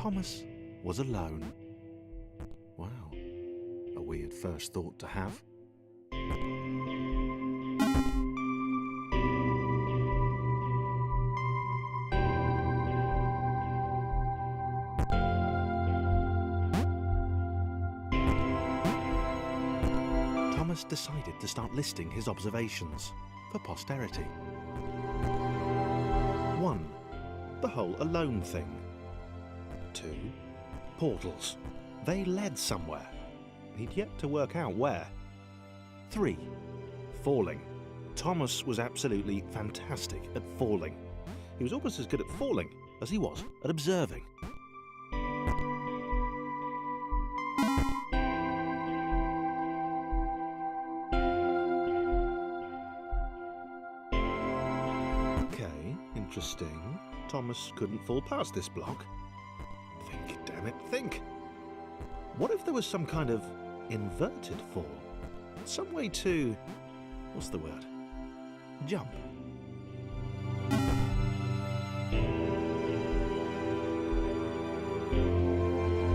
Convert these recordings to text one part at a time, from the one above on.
Thomas was alone. Wow, a weird first thought to have. Thomas decided to start listing his observations for posterity. 1. The whole alone thing. 2. Portals. They led somewhere. He'd yet to work out where. 3. Falling. Thomas was absolutely fantastic at falling. He was almost as good at falling as he was at observing. Okay, interesting. Thomas couldn't fall past this block. Think, damn it, think! What if there was some kind of inverted fall? Some way to... what's the word? Jump.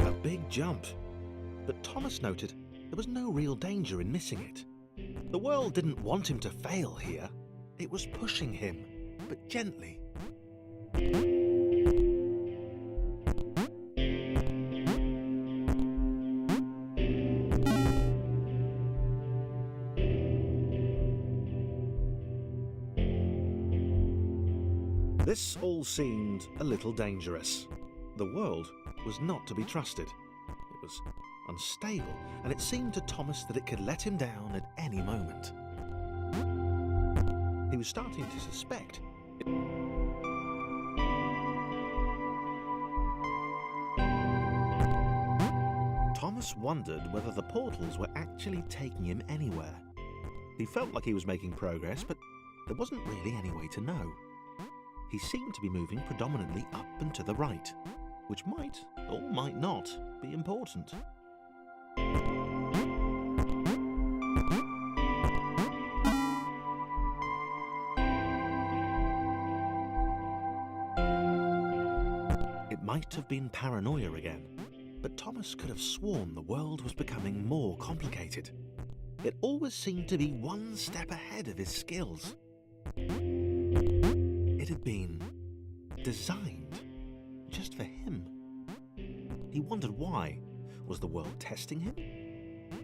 A big jump. But Thomas noted there was no real danger in missing it. The world didn't want him to fail here. It was pushing him, but gently. This all seemed a little dangerous. The world was not to be trusted. It was unstable, and it seemed to Thomas that it could let him down at any moment. He was starting to suspect. Thomas wondered whether the portals were actually taking him anywhere. He felt like he was making progress, but there wasn't really any way to know. He seemed to be moving predominantly up and to the right, which might, or might not, be important. It might have been paranoia again, but Thomas could have sworn the world was becoming more complicated. It always seemed to be one step ahead of his skills. It had been designed just for him. He wondered why. Was the world testing him?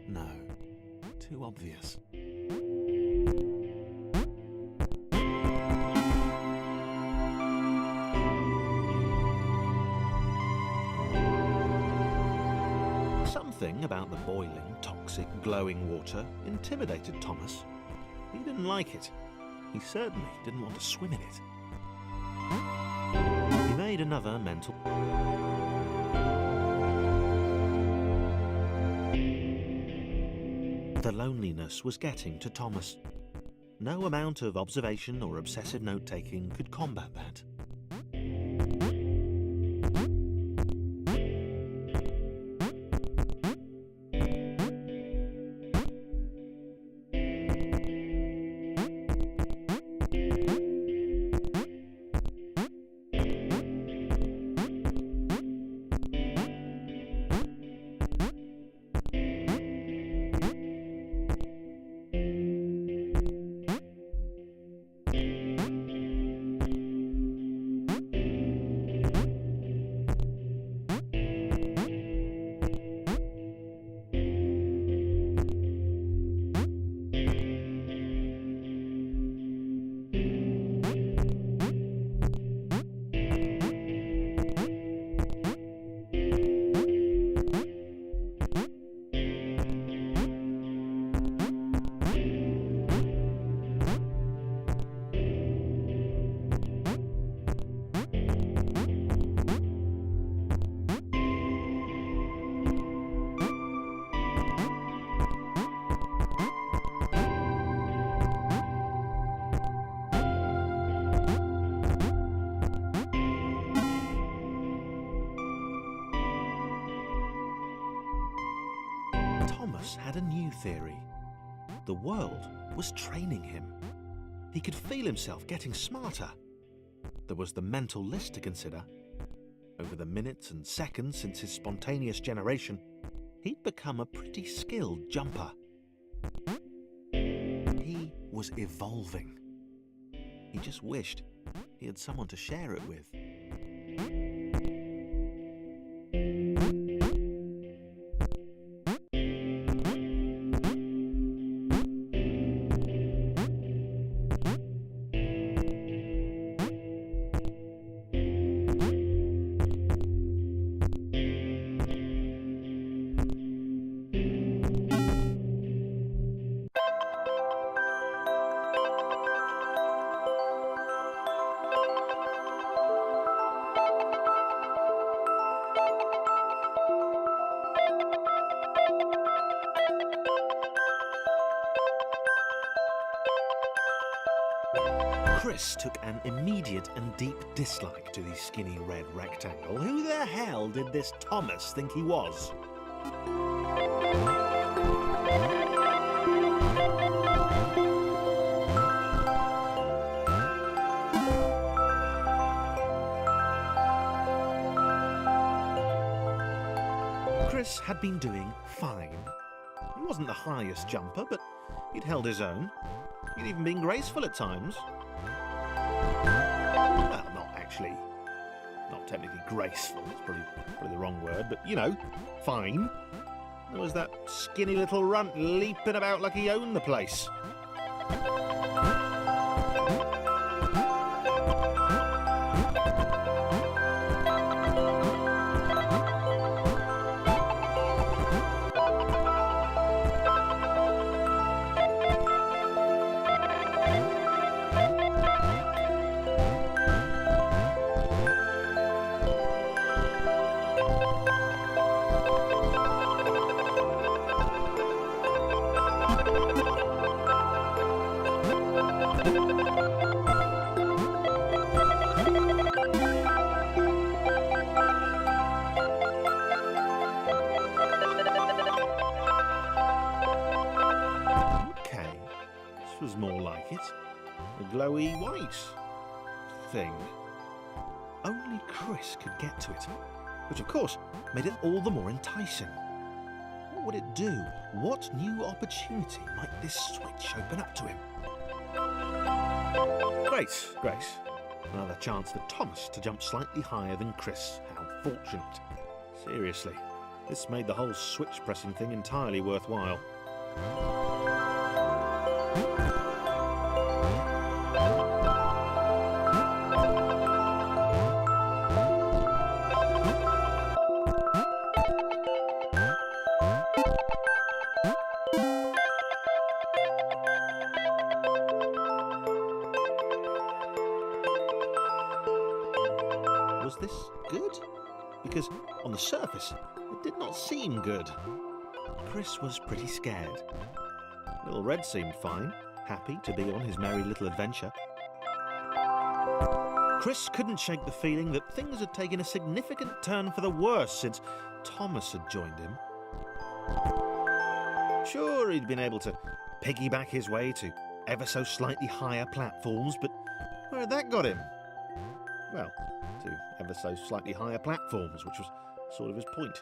No, too obvious. Something about the boiling, toxic, glowing water intimidated Thomas. He didn't like it. He certainly didn't want to swim in it. He made another mental... The loneliness was getting to Thomas. No amount of observation or obsessive note-taking could combat that. Thomas had a new theory. The world was training him. He could feel himself getting smarter. There was the mental list to consider. Over the minutes and seconds since his spontaneous generation, he'd become a pretty skilled jumper. He was evolving. He just wished he had someone to share it with. Chris took an immediate and deep dislike to the skinny red rectangle. Who the hell did this Thomas think he was? Chris had been doing fine. He wasn't the highest jumper, but he'd held his own. He'd even been graceful at times. Well, not technically graceful, it's probably the wrong word, but you know, fine. There was that skinny little runt leaping about like he owned the place. Was more like it. A glowy white thing. Only Chris could get to it, which of course made it all the more enticing. What would it do? What new opportunity might this switch open up to him? Grace. Another chance for Thomas to jump slightly higher than Chris. How fortunate. Seriously, this made the whole switch pressing thing entirely worthwhile. Was this good? Because on the surface, it did not seem good. Chris was pretty scared. Little Red seemed fine, happy to be on his merry little adventure. Chris couldn't shake the feeling that things had taken a significant turn for the worse since Thomas had joined him. Sure, he'd been able to piggyback his way to ever so slightly higher platforms, but where had that got him? Well, to ever so slightly higher platforms, which was sort of his point.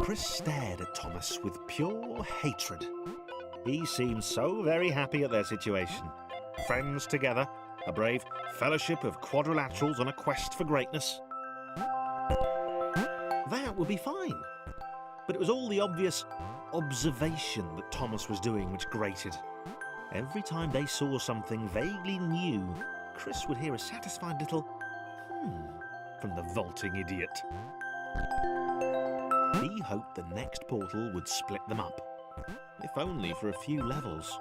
Chris stared at Thomas with pure hatred. He seemed so very happy at their situation. Friends together, a brave fellowship of quadrilaterals on a quest for greatness. That would be fine. But it was all the obvious observation that Thomas was doing which grated. Every time they saw something vaguely new, Chris would hear a satisfied little from the vaulting idiot. He hoped the next portal would split them up, if only for a few levels.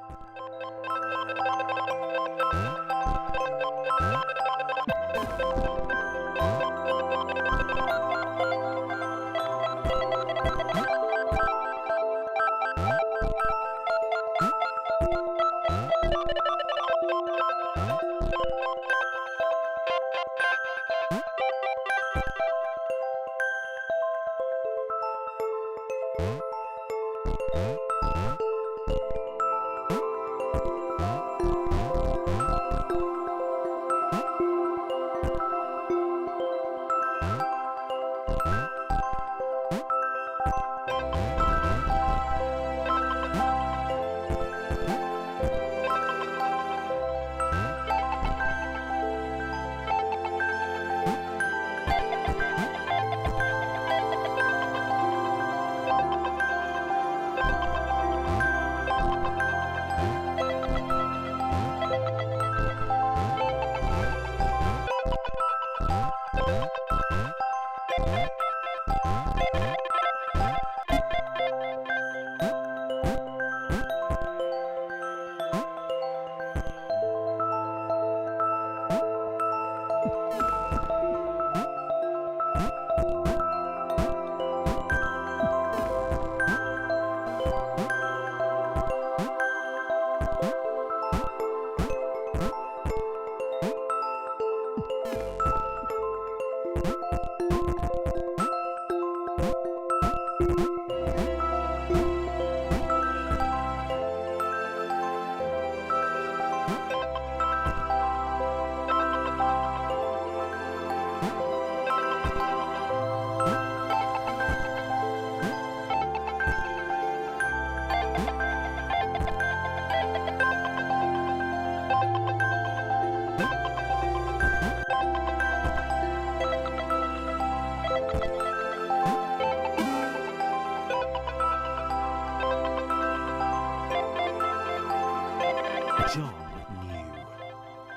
John knew.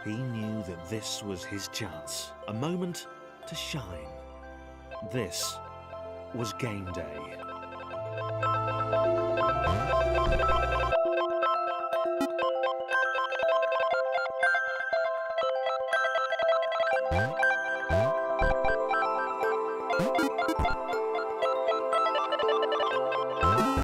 He knew that this was his chance, a moment to shine. This was game day.